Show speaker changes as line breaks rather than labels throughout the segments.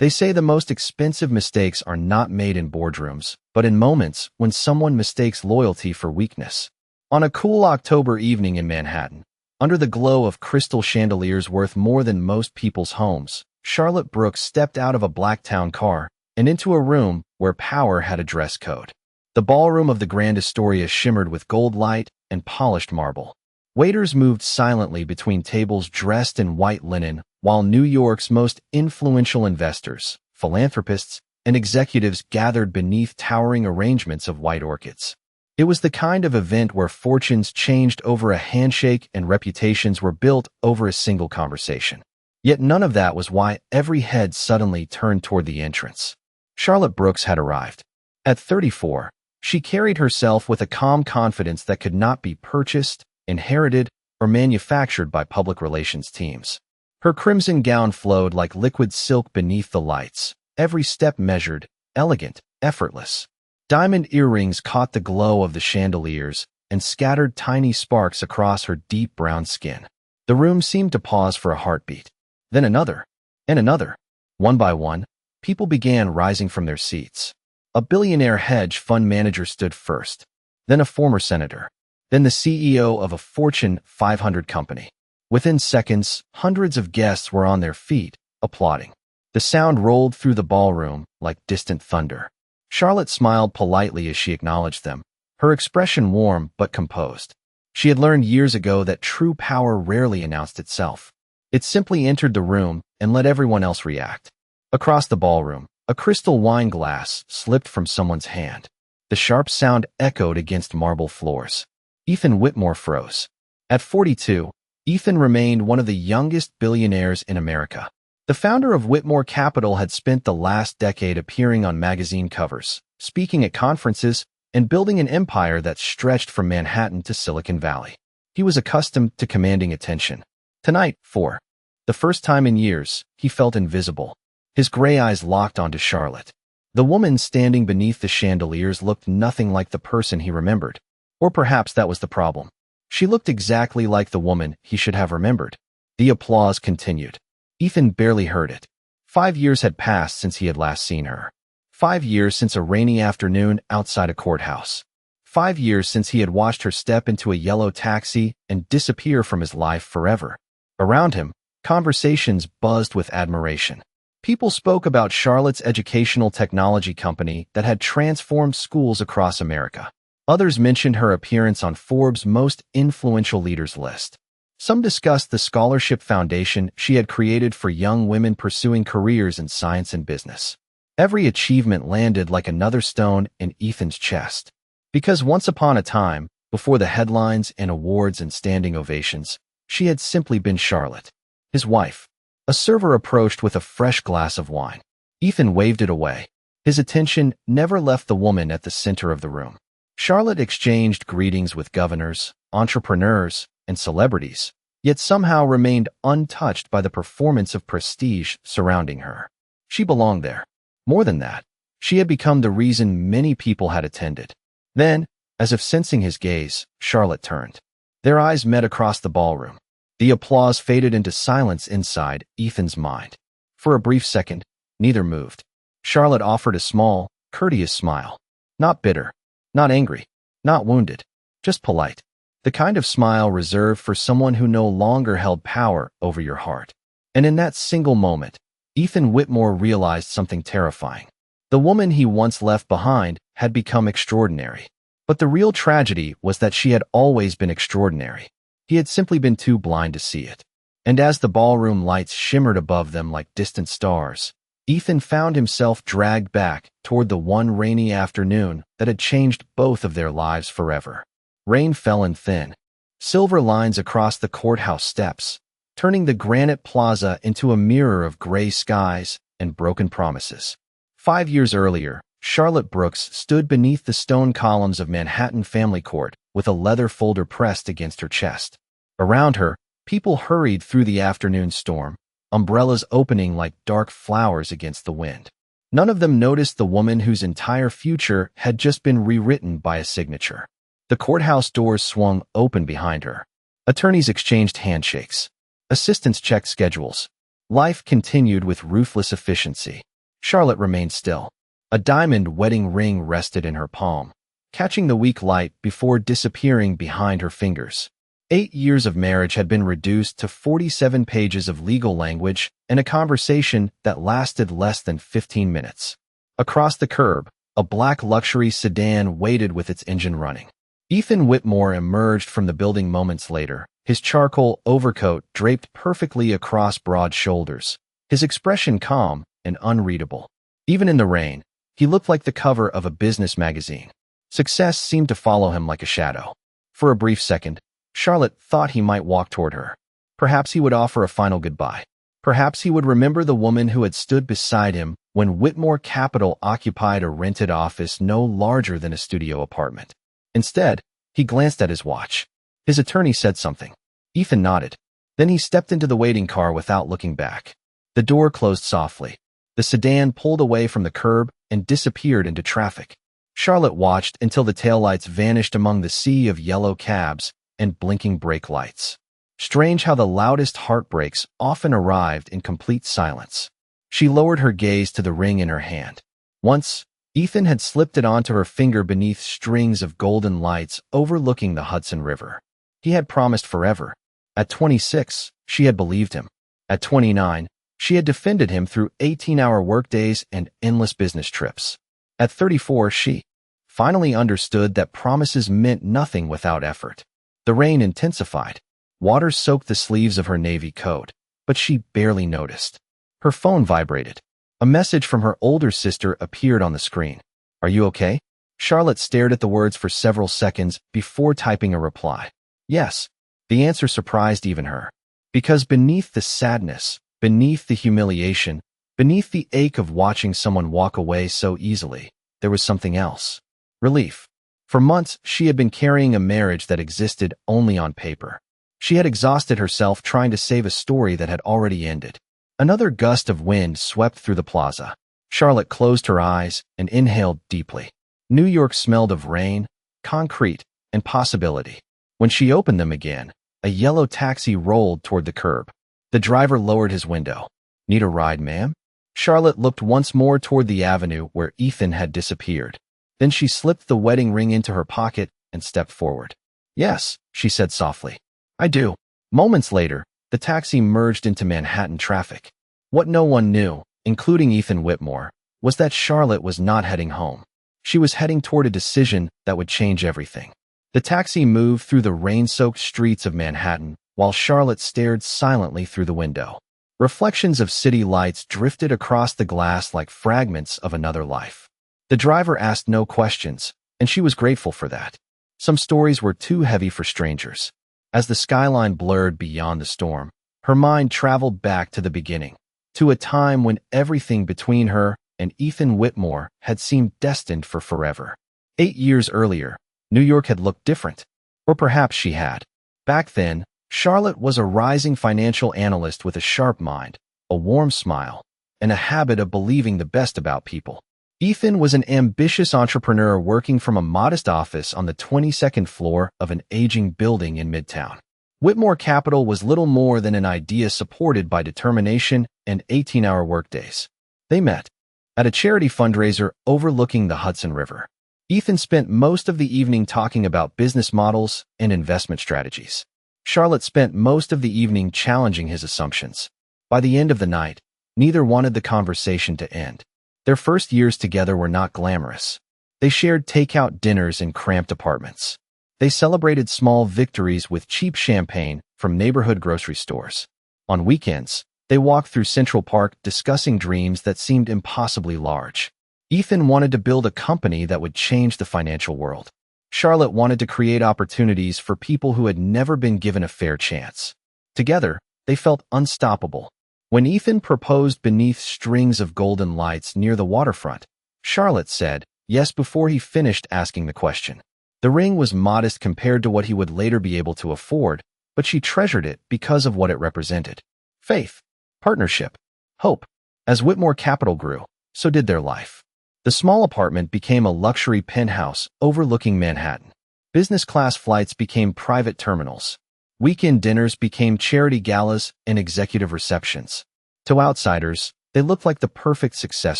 They say the most expensive mistakes are not made in boardrooms, but in moments when someone mistakes loyalty for weakness. On a cool October evening in Manhattan, under the glow of crystal chandeliers worth more than most people's homes, Charlotte Brooks stepped out of a Blacktown car and into a room where power had a dress code. The ballroom of the Grand Astoria shimmered with gold light and polished marble. Waiters moved silently between tables dressed in white linen, while New York's most influential investors, philanthropists, and executives gathered beneath towering arrangements of white orchids. It was the kind of event where fortunes changed over a handshake and reputations were built over a single conversation. Yet none of that was why every head suddenly turned toward the entrance. Charlotte Brooks had arrived. At 34, she carried herself with a calm confidence that could not be purchased, inherited, or manufactured by public relations teams. Her crimson gown flowed like liquid silk beneath the lights, every step measured, elegant, effortless. Diamond earrings caught the glow of the chandeliers and scattered tiny sparks across her deep brown skin. The room seemed to pause for a heartbeat. Then another, and another. One by one, people began rising from their seats. A billionaire hedge fund manager stood first, then a former senator, then the CEO of a Fortune 500 company. Within seconds, hundreds of guests were on their feet, applauding. The sound rolled through the ballroom like distant thunder. Charlotte smiled politely as she acknowledged them, her expression warm but composed. She had learned years ago that true power rarely announced itself. It simply entered the room and let everyone else react. Across the ballroom, a crystal wine glass slipped from someone's hand. The sharp sound echoed against marble floors. Ethan Whitmore froze. At 42, Ethan remained one of the youngest billionaires in America. The founder of Whitmore Capital had spent the last decade appearing on magazine covers, speaking at conferences, and building an empire that stretched from Manhattan to Silicon Valley. He was accustomed to commanding attention. Tonight, for the first time in years, he felt invisible. His gray eyes locked onto Charlotte. The woman standing beneath the chandeliers looked nothing like the person he remembered. Or perhaps that was the problem. She looked exactly like the woman he should have remembered. The applause continued. Ethan barely heard it. 5 years had passed since he had last seen her. 5 years since a rainy afternoon outside a courthouse. 5 years since he had watched her step into a yellow taxi and disappear from his life forever. Around him, conversations buzzed with admiration. People spoke about Charlotte's educational technology company that had transformed schools across America. Others mentioned her appearance on Forbes' most influential leaders list. Some discussed the scholarship foundation she had created for young women pursuing careers in science and business. Every achievement landed like another stone in Ethan's chest. Because once upon a time, before the headlines and awards and standing ovations, she had simply been Charlotte, his wife. A server approached with a fresh glass of wine. Ethan waved it away. His attention never left the woman at the center of the room. Charlotte exchanged greetings with governors, entrepreneurs, and celebrities, yet somehow remained untouched by the performance of prestige surrounding her. She belonged there. More than that, she had become the reason many people had attended. Then, as if sensing his gaze, Charlotte turned. Their eyes met across the ballroom. The applause faded into silence inside Ethan's mind. For a brief second, neither moved. Charlotte offered a small, courteous smile. Not bitter, not angry, not wounded, just polite. The kind of smile reserved for someone who no longer held power over your heart. And in that single moment, Ethan Whitmore realized something terrifying. The woman he once left behind had become extraordinary. But the real tragedy was that she had always been extraordinary. He had simply been too blind to see it. And as the ballroom lights shimmered above them like distant stars, Ethan found himself dragged back toward the one rainy afternoon that had changed both of their lives forever. Rain fell in thin, silver lines across the courthouse steps, turning the granite plaza into a mirror of gray skies and broken promises. 5 years earlier, Charlotte Brooks stood beneath the stone columns of Manhattan Family Court with a leather folder pressed against her chest. Around her, people hurried through the afternoon storm, umbrellas opening like dark flowers against the wind. None of them noticed the woman whose entire future had just been rewritten by a signature. The courthouse doors swung open behind her. Attorneys exchanged handshakes. Assistants checked schedules. Life continued with ruthless efficiency. Charlotte remained still. A diamond wedding ring rested in her palm, catching the weak light before disappearing behind her fingers. 8 years of marriage had been reduced to 47 pages of legal language and a conversation that lasted less than 15 minutes. Across the curb, a black luxury sedan waited with its engine running. Ethan Whitmore emerged from the building moments later, his charcoal overcoat draped perfectly across broad shoulders, his expression calm and unreadable. Even in the rain, he looked like the cover of a business magazine. Success seemed to follow him like a shadow. For a brief second, Charlotte thought he might walk toward her. Perhaps he would offer a final goodbye. Perhaps he would remember the woman who had stood beside him when Whitmore Capital occupied a rented office no larger than a studio apartment. Instead, he glanced at his watch. His attorney said something. Ethan nodded. Then he stepped into the waiting car without looking back. The door closed softly. The sedan pulled away from the curb and disappeared into traffic. Charlotte watched until the taillights vanished among the sea of yellow cabs and blinking brake lights. Strange how the loudest heartbreaks often arrived in complete silence. She lowered her gaze to the ring in her hand. Once, Ethan had slipped it onto her finger beneath strings of golden lights overlooking the Hudson River. He had promised forever. At 26, she had believed him. At 29, she had defended him through 18-hour workdays and endless business trips. At 34, she finally understood that promises meant nothing without effort. The rain intensified. Water soaked the sleeves of her navy coat, but she barely noticed. Her phone vibrated. A message from her older sister appeared on the screen. "Are you okay?" Charlotte stared at the words for several seconds before typing a reply. Yes. The answer surprised even her. Because beneath the sadness, beneath the humiliation, beneath the ache of watching someone walk away so easily, there was something else. Relief. For months, she had been carrying a marriage that existed only on paper. She had exhausted herself trying to save a story that had already ended. Another gust of wind swept through the plaza. Charlotte closed her eyes and inhaled deeply. New York smelled of rain, concrete, and possibility. When she opened them again, a yellow taxi rolled toward the curb. The driver lowered his window. "Need a ride, ma'am?" Charlotte looked once more toward the avenue where Ethan had disappeared. Then she slipped the wedding ring into her pocket and stepped forward. "Yes," she said softly. "I do." Moments later, the taxi merged into Manhattan traffic. What no one knew, including Ethan Whitmore, was that Charlotte was not heading home. She was heading toward a decision that would change everything. The taxi moved through the rain-soaked streets of Manhattan while Charlotte stared silently through the window. Reflections of city lights drifted across the glass like fragments of another life. The driver asked no questions, and she was grateful for that. Some stories were too heavy for strangers. As the skyline blurred beyond the storm, her mind traveled back to the beginning, to a time when everything between her and Ethan Whitmore had seemed destined for forever. 8 years earlier, New York had looked different. Or perhaps she had. Back then, Charlotte was a rising financial analyst with a sharp mind, a warm smile, and a habit of believing the best about people. Ethan was an ambitious entrepreneur working from a modest office on the 22nd floor of an aging building in Midtown. Whitmore Capital was little more than an idea supported by determination and 18-hour workdays. They met at a charity fundraiser overlooking the Hudson River. Ethan spent most of the evening talking about business models and investment strategies. Charlotte spent most of the evening challenging his assumptions. By the end of the night, neither wanted the conversation to end. Their first years together were not glamorous. They shared takeout dinners in cramped apartments. They celebrated small victories with cheap champagne from neighborhood grocery stores. On weekends, they walked through Central Park discussing dreams that seemed impossibly large. Ethan wanted to build a company that would change the financial world. Charlotte wanted to create opportunities for people who had never been given a fair chance. Together, they felt unstoppable. When Ethan proposed beneath strings of golden lights near the waterfront, Charlotte said yes before he finished asking the question. The ring was modest compared to what he would later be able to afford, but she treasured it because of what it represented. Faith, partnership, hope. As Whitmore Capital grew, so did their life. The small apartment became a luxury penthouse overlooking Manhattan. Business class flights became private terminals. Weekend dinners became charity galas and executive receptions. To outsiders, They looked like the perfect success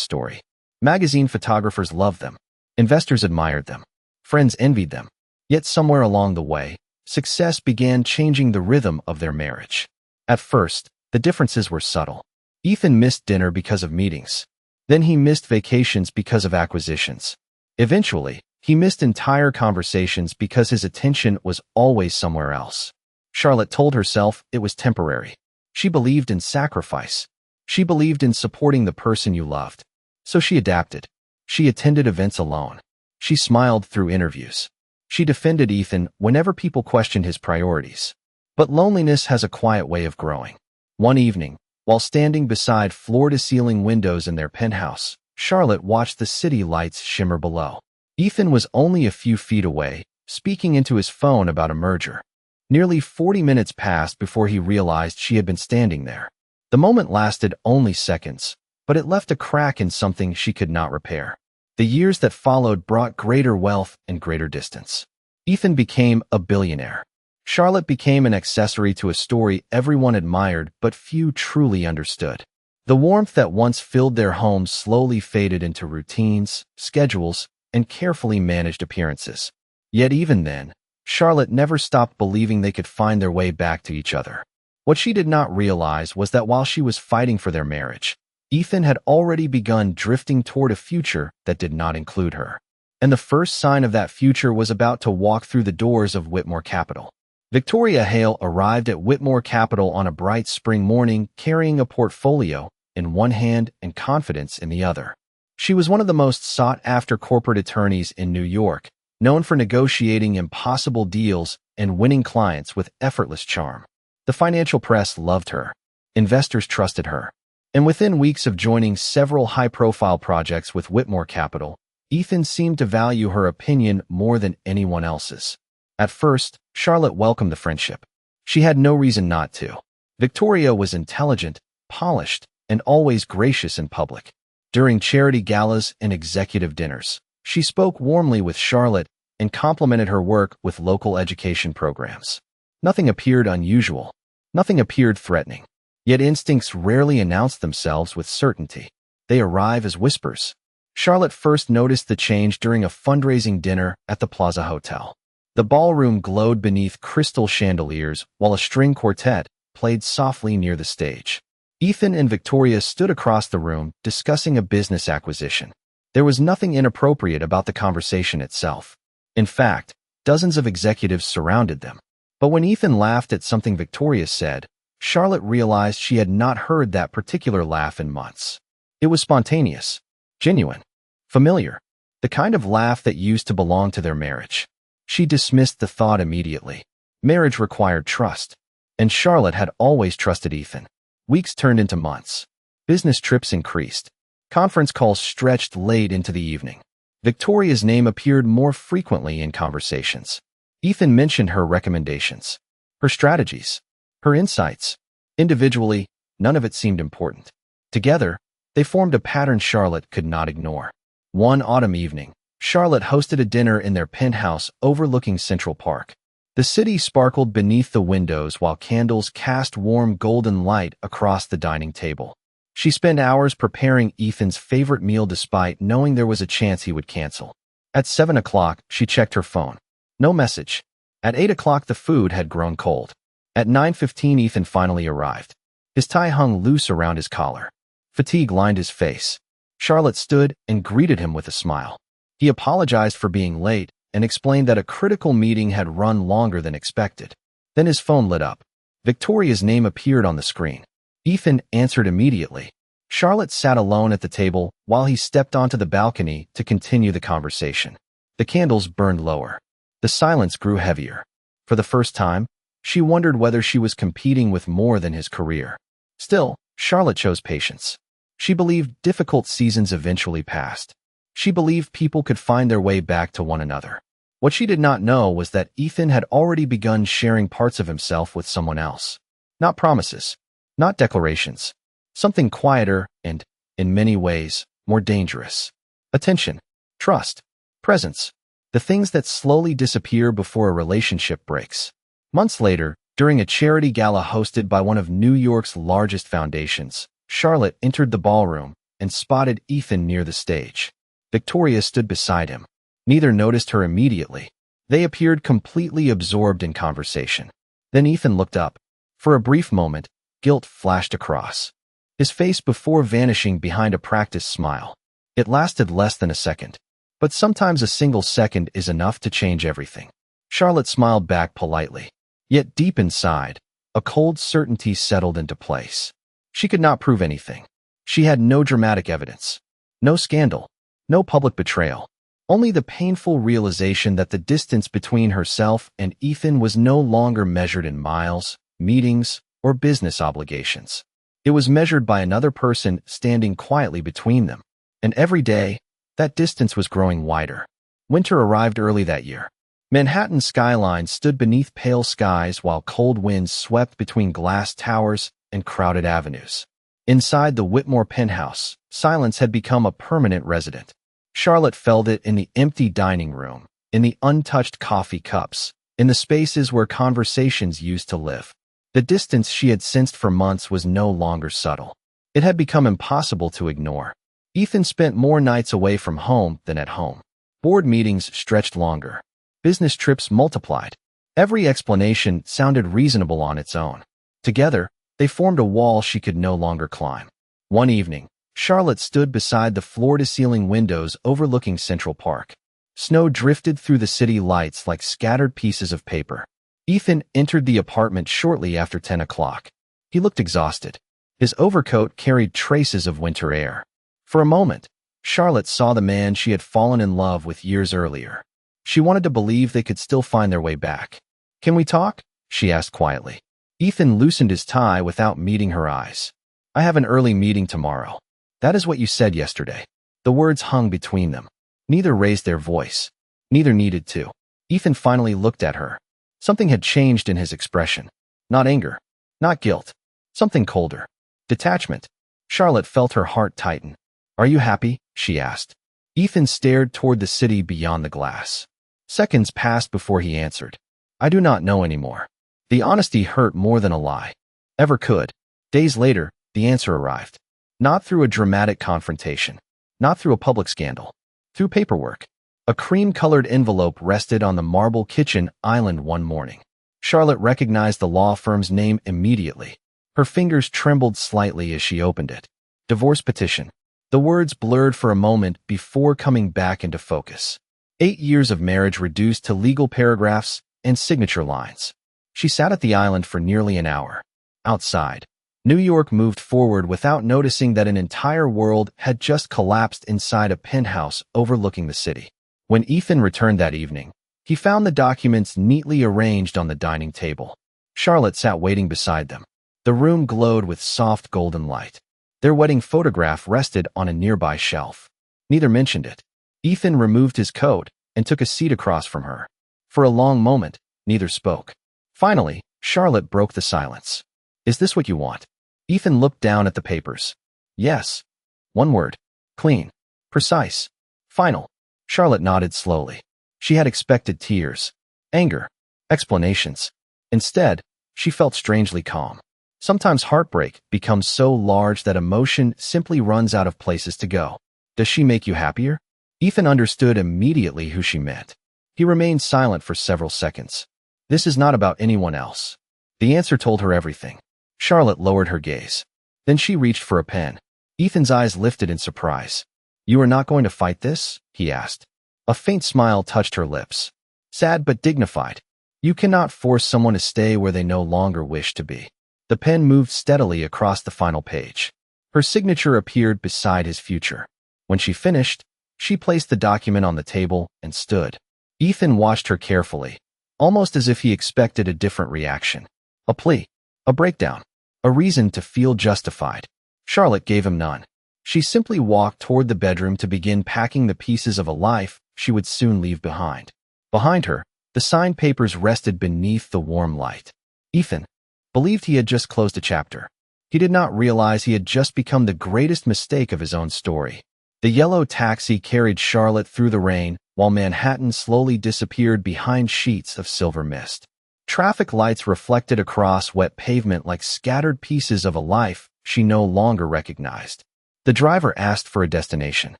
story. Magazine photographers loved them. Investors admired them. Friends envied them. Yet somewhere along the way, success began changing the rhythm of their marriage. At first, the differences were subtle. Ethan missed dinner because of meetings. Then he missed vacations because of acquisitions. Eventually, he missed entire conversations because his attention was always somewhere else. Charlotte told herself it was temporary. She believed in sacrifice. She believed in supporting the person you loved. So she adapted. She attended events alone. She smiled through interviews. She defended Ethan whenever people questioned his priorities. But loneliness has a quiet way of growing. One evening, while standing beside floor-to-ceiling windows in their penthouse, Charlotte watched the city lights shimmer below. Ethan was only a few feet away, speaking into his phone about a merger. Nearly 40 minutes passed before he realized she had been standing there. The moment lasted only seconds, but it left a crack in something she could not repair. The years that followed brought greater wealth and greater distance. Ethan became a billionaire. Charlotte became an accessory to a story everyone admired but few truly understood. The warmth that once filled their homes slowly faded into routines, schedules, and carefully managed appearances. Yet even then, Charlotte never stopped believing they could find their way back to each other. What she did not realize was that while she was fighting for their marriage, Ethan had already begun drifting toward a future that did not include her. And the first sign of that future was about to walk through the doors of Whitmore Capital. Victoria Hale arrived at Whitmore Capital on a bright spring morning carrying a portfolio in one hand and confidence in the other. She was one of the most sought-after corporate attorneys in New York, known for negotiating impossible deals and winning clients with effortless charm. The financial press loved her. Investors trusted her. And within weeks of joining several high-profile projects with Whitmore Capital, Ethan seemed to value her opinion more than anyone else's. At first, Charlotte welcomed the friendship. She had no reason not to. Victoria was intelligent, polished, and always gracious in public. During charity galas and executive dinners, she spoke warmly with Charlotte and complimented her work with local education programs. Nothing appeared unusual. Nothing appeared threatening. Yet instincts rarely announce themselves with certainty. They arrive as whispers. Charlotte first noticed the change during a fundraising dinner at the Plaza Hotel. The ballroom glowed beneath crystal chandeliers while a string quartet played softly near the stage. Ethan and Victoria stood across the room discussing a business acquisition. There was nothing inappropriate about the conversation itself. In fact, dozens of executives surrounded them. But when Ethan laughed at something Victoria said, Charlotte realized she had not heard that particular laugh in months. It was spontaneous, genuine, familiar, the kind of laugh that used to belong to their marriage. She dismissed the thought immediately. Marriage required trust, and Charlotte had always trusted Ethan. Weeks turned into months. Business trips increased. Conference calls stretched late into the evening. Victoria's name appeared more frequently in conversations. Ethan mentioned her recommendations, her strategies, her insights. Individually, none of it seemed important. Together, they formed a pattern Charlotte could not ignore. One autumn evening, Charlotte hosted a dinner in their penthouse overlooking Central Park. The city sparkled beneath the windows while candles cast warm golden light across the dining table. She spent hours preparing Ethan's favorite meal despite knowing there was a chance he would cancel. At 7 o'clock, she checked her phone. No message. At 8 o'clock, the food had grown cold. At 9:15, Ethan finally arrived. His tie hung loose around his collar. Fatigue lined his face. Charlotte stood and greeted him with a smile. He apologized for being late and explained that a critical meeting had run longer than expected. Then his phone lit up. Victoria's name appeared on the screen. Ethan answered immediately. Charlotte sat alone at the table while he stepped onto the balcony to continue the conversation. The candles burned lower. The silence grew heavier. For the first time, she wondered whether she was competing with more than his career. Still, Charlotte chose patience. She believed difficult seasons eventually passed. She believed people could find their way back to one another. What she did not know was that Ethan had already begun sharing parts of himself with someone else. Not promises, not declarations. Something quieter and, in many ways, more dangerous. Attention, trust, presence. The things that slowly disappear before a relationship breaks. Months later, during a charity gala hosted by one of New York's largest foundations, Charlotte entered the ballroom and spotted Ethan near the stage. Victoria stood beside him. Neither noticed her immediately. They appeared completely absorbed in conversation. Then Ethan looked up. For a brief moment, guilt flashed across his face before vanishing behind a practiced smile. It lasted less than a second. But sometimes a single second is enough to change everything. Charlotte smiled back politely. Yet deep inside, a cold certainty settled into place. She could not prove anything. She had no dramatic evidence. No scandal. No public betrayal. Only the painful realization that the distance between herself and Ethan was no longer measured in miles, meetings, or business obligations. It was measured by another person standing quietly between them. And every day, that distance was growing wider. Winter arrived early that year. Manhattan's skyline stood beneath pale skies while cold winds swept between glass towers and crowded avenues. Inside the Whitmore penthouse, silence had become a permanent resident. Charlotte felt it in the empty dining room, in the untouched coffee cups, in the spaces where conversations used to live. The distance she had sensed for months was no longer subtle. It had become impossible to ignore. Ethan spent more nights away from home than at home. Board meetings stretched longer. Business trips multiplied. Every explanation sounded reasonable on its own. Together, they formed a wall she could no longer climb. One evening, Charlotte stood beside the floor-to-ceiling windows overlooking Central Park. Snow drifted through the city lights like scattered pieces of paper. Ethan entered the apartment shortly after 10 o'clock. He looked exhausted. His overcoat carried traces of winter air. For a moment, Charlotte saw the man she had fallen in love with years earlier. She wanted to believe they could still find their way back. "Can we talk?" she asked quietly. Ethan loosened his tie without meeting her eyes. "I have an early meeting tomorrow." "That is what you said yesterday." The words hung between them. Neither raised their voice. Neither needed to. Ethan finally looked at her. Something had changed in his expression. Not anger. Not guilt. Something colder. Detachment. Charlotte felt her heart tighten. "Are you happy?" she asked. Ethan stared toward the city beyond the glass. Seconds passed before he answered. "I do not know anymore." The honesty hurt more than a lie ever could. Days later, the answer arrived. Not through a dramatic confrontation. Not through a public scandal. Through paperwork. A cream-colored envelope rested on the marble kitchen island one morning. Charlotte recognized the law firm's name immediately. Her fingers trembled slightly as she opened it. Divorce petition. The words blurred for a moment before coming back into focus. 8 years of marriage reduced to legal paragraphs and signature lines. She sat at the island for nearly an hour. Outside, New York moved forward without noticing that an entire world had just collapsed inside a penthouse overlooking the city. When Ethan returned that evening, he found the documents neatly arranged on the dining table. Charlotte sat waiting beside them. The room glowed with soft golden light. Their wedding photograph rested on a nearby shelf. Neither mentioned it. Ethan removed his coat and took a seat across from her. For a long moment, neither spoke. Finally, Charlotte broke the silence. "Is this what you want?" Ethan looked down at the papers. "Yes." One word. Clean. Precise. Final. Charlotte nodded slowly. She had expected tears, anger, explanations. Instead, she felt strangely calm. Sometimes heartbreak becomes so large that emotion simply runs out of places to go. "Does she make you happier?" Ethan understood immediately who she meant. He remained silent for several seconds. "This is not about anyone else." The answer told her everything. Charlotte lowered her gaze. Then she reached for a pen. Ethan's eyes lifted in surprise. "You are not going to fight this?" he asked. A faint smile touched her lips. Sad but dignified. "You cannot force someone to stay where they no longer wish to be." The pen moved steadily across the final page. Her signature appeared beside his future. When she finished, she placed the document on the table and stood. Ethan watched her carefully, almost as if he expected a different reaction. A plea. A breakdown. A reason to feel justified. Charlotte gave him none. She simply walked toward the bedroom to begin packing the pieces of a life she would soon leave behind. Behind her, the signed papers rested beneath the warm light. Ethan believed he had just closed a chapter. He did not realize he had just become the greatest mistake of his own story. The yellow taxi carried Charlotte through the rain, while Manhattan slowly disappeared behind sheets of silver mist. Traffic lights reflected across wet pavement like scattered pieces of a life she no longer recognized. The driver asked for a destination.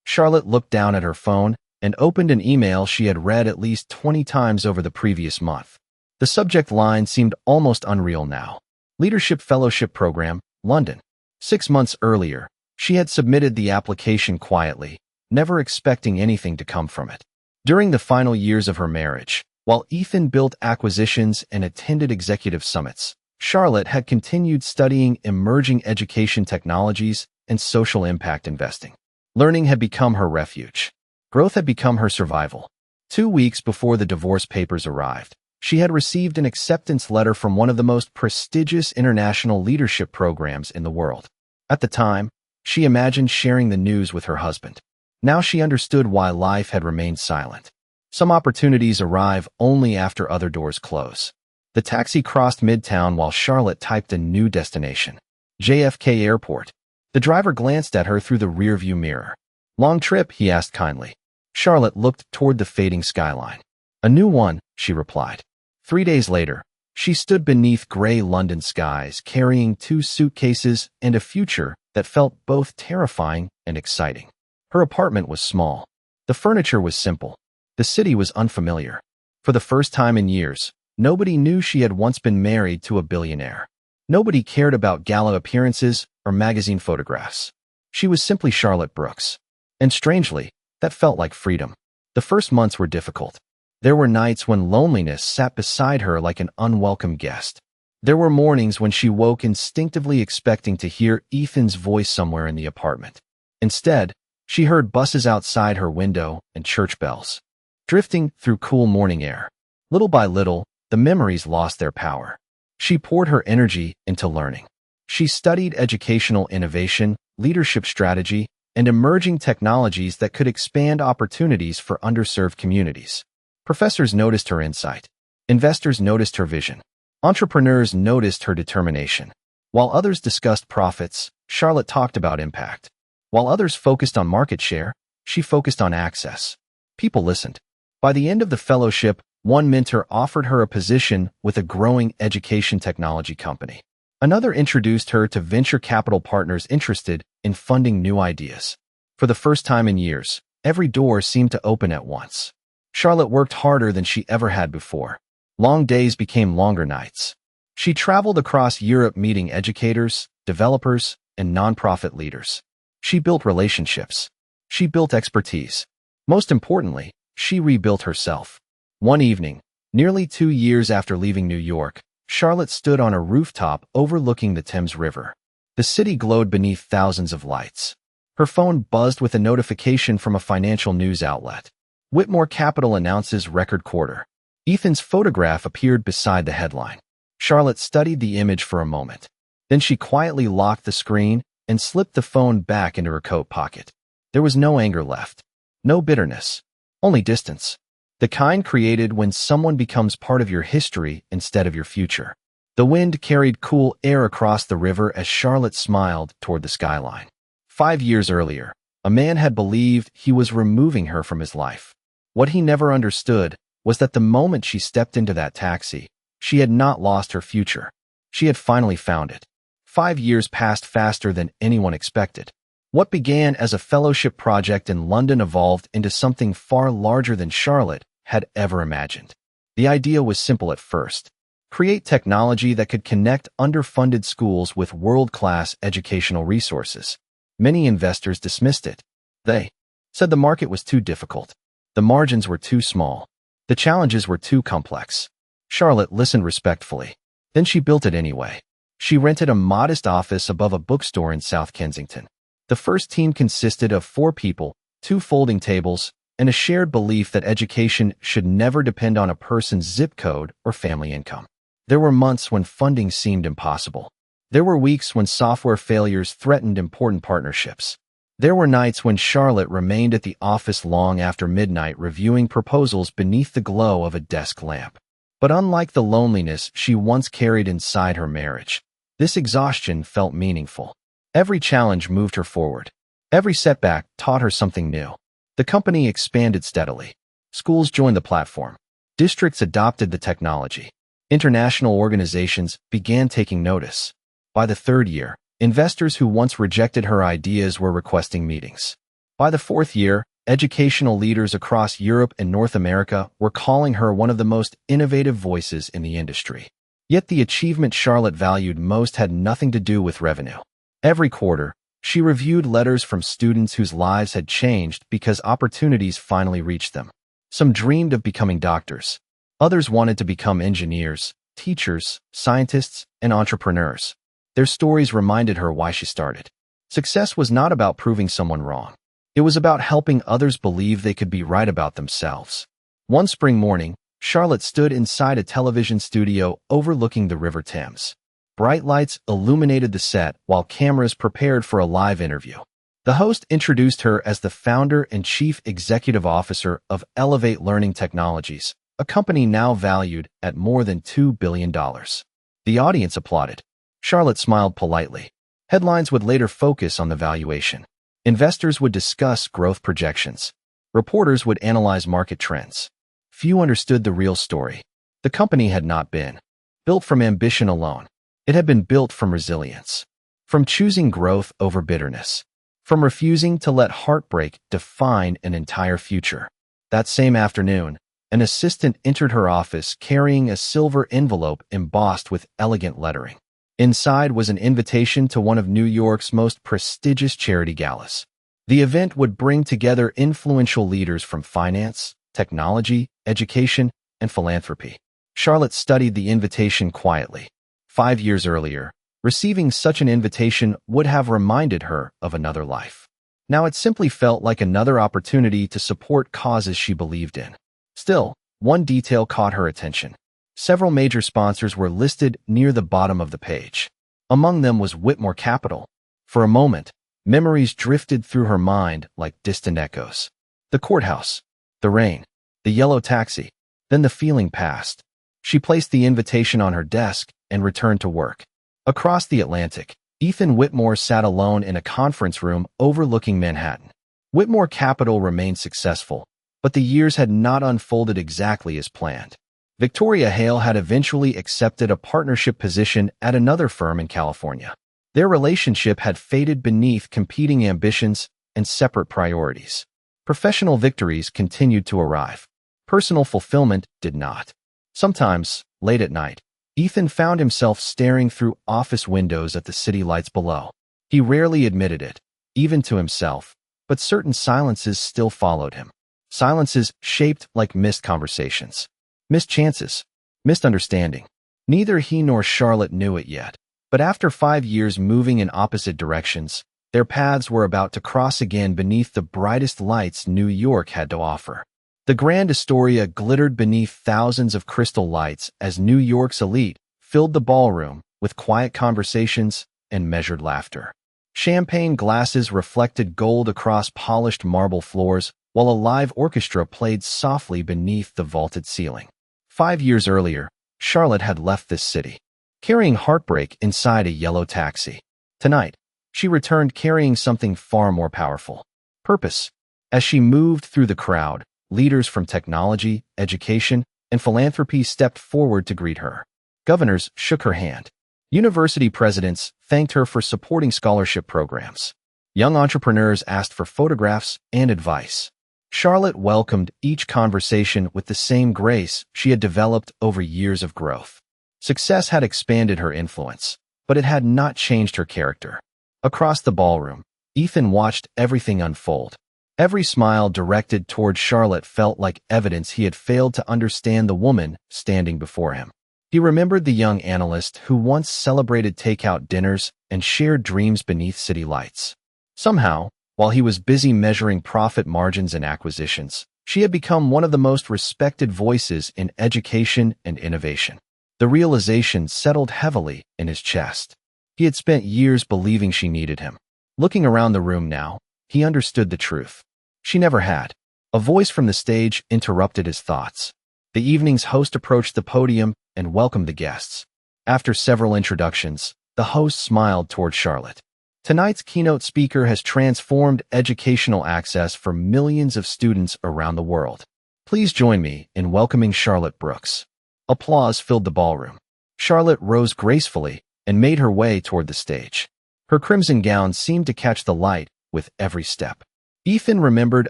Charlotte looked down at her phone and opened an email she had read at least 20 times over the previous month. The subject line seemed almost unreal now. Leadership Fellowship Program, London. 6 months earlier, she had submitted the application quietly, never expecting anything to come from it. During the final years of her marriage, while Ethan built acquisitions and attended executive summits, Charlotte had continued studying emerging education technologies and social impact investing. Learning had become her refuge. Growth had become her survival. 2 weeks before the divorce papers arrived, she had received an acceptance letter from one of the most prestigious international leadership programs in the world. At the time, she imagined sharing the news with her husband. Now she understood why life had remained silent. Some opportunities arrive only after other doors close. The taxi crossed Midtown while Charlotte typed a new destination. JFK Airport. The driver glanced at her through the rearview mirror. "Long trip?" he asked kindly. Charlotte looked toward the fading skyline. "A new one," she replied. 3 days later, she stood beneath gray London skies, carrying 2 suitcases and a future that felt both terrifying and exciting. Her apartment was small. The furniture was simple. The city was unfamiliar. For the first time in years, nobody knew she had once been married to a billionaire. Nobody cared about gala appearances or magazine photographs. She was simply Charlotte Brooks. And strangely, that felt like freedom. The first months were difficult. There were nights when loneliness sat beside her like an unwelcome guest. There were mornings when she woke instinctively expecting to hear Ethan's voice somewhere in the apartment. Instead, she heard buses outside her window and church bells. Drifting through cool morning air. Little by little, the memories lost their power. She poured her energy into learning. She studied educational innovation, leadership strategy, and emerging technologies that could expand opportunities for underserved communities. Professors noticed her insight. Investors noticed her vision. Entrepreneurs noticed her determination. While others discussed profits, Charlotte talked about impact. While others focused on market share, she focused on access. People listened. By the end of the fellowship, one mentor offered her a position with a growing education technology company. Another introduced her to venture capital partners interested in funding new ideas. For the first time in years, every door seemed to open at once. Charlotte worked harder than she ever had before. Long days became longer nights. She traveled across Europe meeting educators, developers, and nonprofit leaders. She built relationships. She built expertise. Most importantly, she rebuilt herself. One evening, nearly 2 years after leaving New York, Charlotte stood on a rooftop overlooking the Thames River. The city glowed beneath thousands of lights. Her phone buzzed with a notification from a financial news outlet. Whitmore Capital announces record quarter. Ethan's photograph appeared beside the headline. Charlotte studied the image for a moment. Then she quietly locked the screen and slipped the phone back into her coat pocket. There was no anger left. No bitterness. Only distance. The kind created when someone becomes part of your history instead of your future. The wind carried cool air across the river as Charlotte smiled toward the skyline. 5 years earlier, a man had believed he was removing her from his life. What he never understood was that the moment she stepped into that taxi, she had not lost her future. She had finally found it. 5 years passed faster than anyone expected. What began as a fellowship project in London evolved into something far larger than Charlotte had ever imagined. The idea was simple at first. Create technology that could connect underfunded schools with world-class educational resources. Many investors dismissed it. They said the market was too difficult. The margins were too small. The challenges were too complex. Charlotte listened respectfully. Then she built it anyway. She rented a modest office above a bookstore in South Kensington. The first team consisted of 4 people, 2 folding tables, and a shared belief that education should never depend on a person's zip code or family income. There were months when funding seemed impossible. There were weeks when software failures threatened important partnerships. There were nights when Charlotte remained at the office long after midnight reviewing proposals beneath the glow of a desk lamp. But unlike the loneliness she once carried inside her marriage, this exhaustion felt meaningful. Every challenge moved her forward. Every setback taught her something new. The company expanded steadily. Schools joined the platform. Districts adopted the technology. International organizations began taking notice. By the 3rd year, Investors who once rejected her ideas were requesting meetings. By the fourth year, educational leaders across Europe and North America were calling her one of the most innovative voices in the industry. Yet the achievement Charlotte valued most had nothing to do with revenue. Every quarter, she reviewed letters from students whose lives had changed because opportunities finally reached them. Some dreamed of becoming doctors. Others wanted to become engineers, teachers, scientists, and entrepreneurs. Their stories reminded her why she started. Success was not about proving someone wrong. It was about helping others believe they could be right about themselves. One spring morning, Charlotte stood inside a television studio overlooking the River Thames. Bright lights illuminated the set while cameras prepared for a live interview. The host introduced her as the founder and chief executive officer of Elevate Learning Technologies, a company now valued at more than $2 billion. The audience applauded. Charlotte smiled politely. Headlines would later focus on the valuation. Investors would discuss growth projections. Reporters would analyze market trends. Few understood the real story. The company had not been built from ambition alone. It had been built from resilience, from choosing growth over bitterness, from refusing to let heartbreak define an entire future. That same afternoon, an assistant entered her office carrying a silver envelope embossed with elegant lettering. Inside was an invitation to one of New York's most prestigious charity galas. The event would bring together influential leaders from finance, technology, education, and philanthropy. Charlotte studied the invitation quietly. 5 years earlier, receiving such an invitation would have reminded her of another life. Now it simply felt like another opportunity to support causes she believed in. Still, one detail caught her attention. Several major sponsors were listed near the bottom of the page. Among them was Whitmore Capital. For a moment, memories drifted through her mind like distant echoes. The courthouse, the rain, the yellow taxi. Then the feeling passed. She placed the invitation on her desk and returned to work. Across the Atlantic, Ethan Whitmore sat alone in a conference room overlooking Manhattan. Whitmore Capital remained successful, but the years had not unfolded exactly as planned. Victoria Hale had eventually accepted a partnership position at another firm in California. Their relationship had faded beneath competing ambitions and separate priorities. Professional victories continued to arrive. Personal fulfillment did not. Sometimes, late at night, Ethan found himself staring through office windows at the city lights below. He rarely admitted it, even to himself, but certain silences still followed him. Silences shaped like missed conversations. Missed chances, missed understanding. Neither he nor Charlotte knew it yet, but after 5 years moving in opposite directions, their paths were about to cross again beneath the brightest lights New York had to offer. The Grand Astoria glittered beneath thousands of crystal lights as New York's elite filled the ballroom with quiet conversations and measured laughter. Champagne glasses reflected gold across polished marble floors, while a live orchestra played softly beneath the vaulted ceiling. 5 years earlier, Charlotte had left this city, carrying heartbreak inside a yellow taxi. Tonight, she returned carrying something far more powerful: purpose. As she moved through the crowd, leaders from technology, education, and philanthropy stepped forward to greet her. Governors shook her hand. University presidents thanked her for supporting scholarship programs. Young entrepreneurs asked for photographs and advice. Charlotte welcomed each conversation with the same grace she had developed over years of growth. Success had expanded her influence, but it had not changed her character. Across the ballroom, Ethan watched everything unfold. Every smile directed toward Charlotte felt like evidence he had failed to understand the woman standing before him. He remembered the young analyst who once celebrated takeout dinners and shared dreams beneath city lights. Somehow, while he was busy measuring profit margins and acquisitions, she had become one of the most respected voices in education and innovation. The realization settled heavily in his chest. He had spent years believing she needed him. Looking around the room now, he understood the truth. She never had. A voice from the stage interrupted his thoughts. The evening's host approached the podium and welcomed the guests. After several introductions, the host smiled toward Charlotte. Tonight's keynote speaker has transformed educational access for millions of students around the world. Please join me in welcoming Charlotte Brooks. Applause filled the ballroom. Charlotte rose gracefully and made her way toward the stage. Her crimson gown seemed to catch the light with every step. Ethan remembered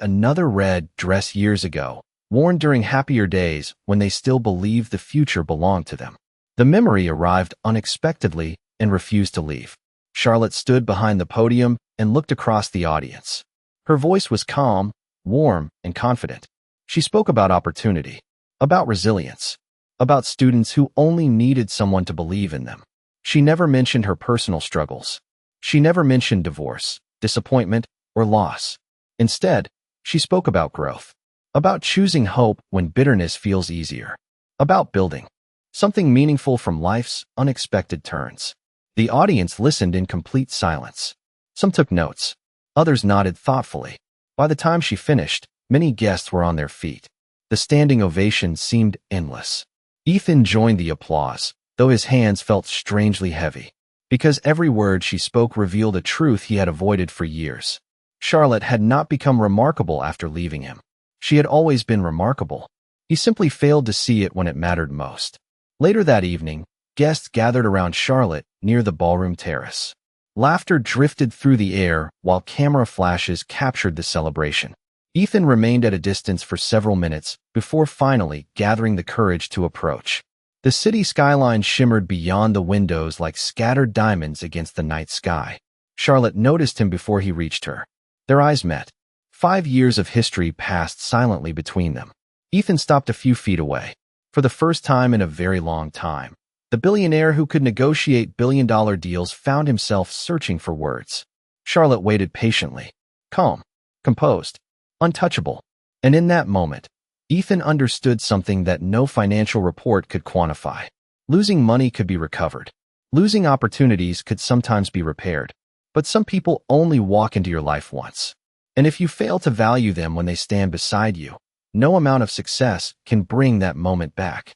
another red dress years ago, worn during happier days when they still believed the future belonged to them. The memory arrived unexpectedly and refused to leave. Charlotte stood behind the podium and looked across the audience. Her voice was calm, warm, and confident. She spoke about opportunity, about resilience, about students who only needed someone to believe in them. She never mentioned her personal struggles. She never mentioned divorce, disappointment, or loss. Instead, she spoke about growth, about choosing hope when bitterness feels easier, about building something meaningful from life's unexpected turns. The audience listened in complete silence. Some took notes. Others nodded thoughtfully. By the time she finished, many guests were on their feet. The standing ovation seemed endless. Ethan joined the applause, though his hands felt strangely heavy, because every word she spoke revealed a truth he had avoided for years. Charlotte had not become remarkable after leaving him. She had always been remarkable. He simply failed to see it when it mattered most. Later that evening, guests gathered around Charlotte near the ballroom terrace. Laughter drifted through the air while camera flashes captured the celebration. Ethan remained at a distance for several minutes before finally gathering the courage to approach. The city skyline shimmered beyond the windows like scattered diamonds against the night sky. Charlotte noticed him before he reached her. Their eyes met. 5 years of history passed silently between them. Ethan stopped a few feet away. For the first time in a very long time, the billionaire who could negotiate billion-dollar deals found himself searching for words. Charlotte waited patiently, calm, composed, untouchable. And in that moment, Ethan understood something that no financial report could quantify. Losing money could be recovered. Losing opportunities could sometimes be repaired. But some people only walk into your life once. And if you fail to value them when they stand beside you, no amount of success can bring that moment back.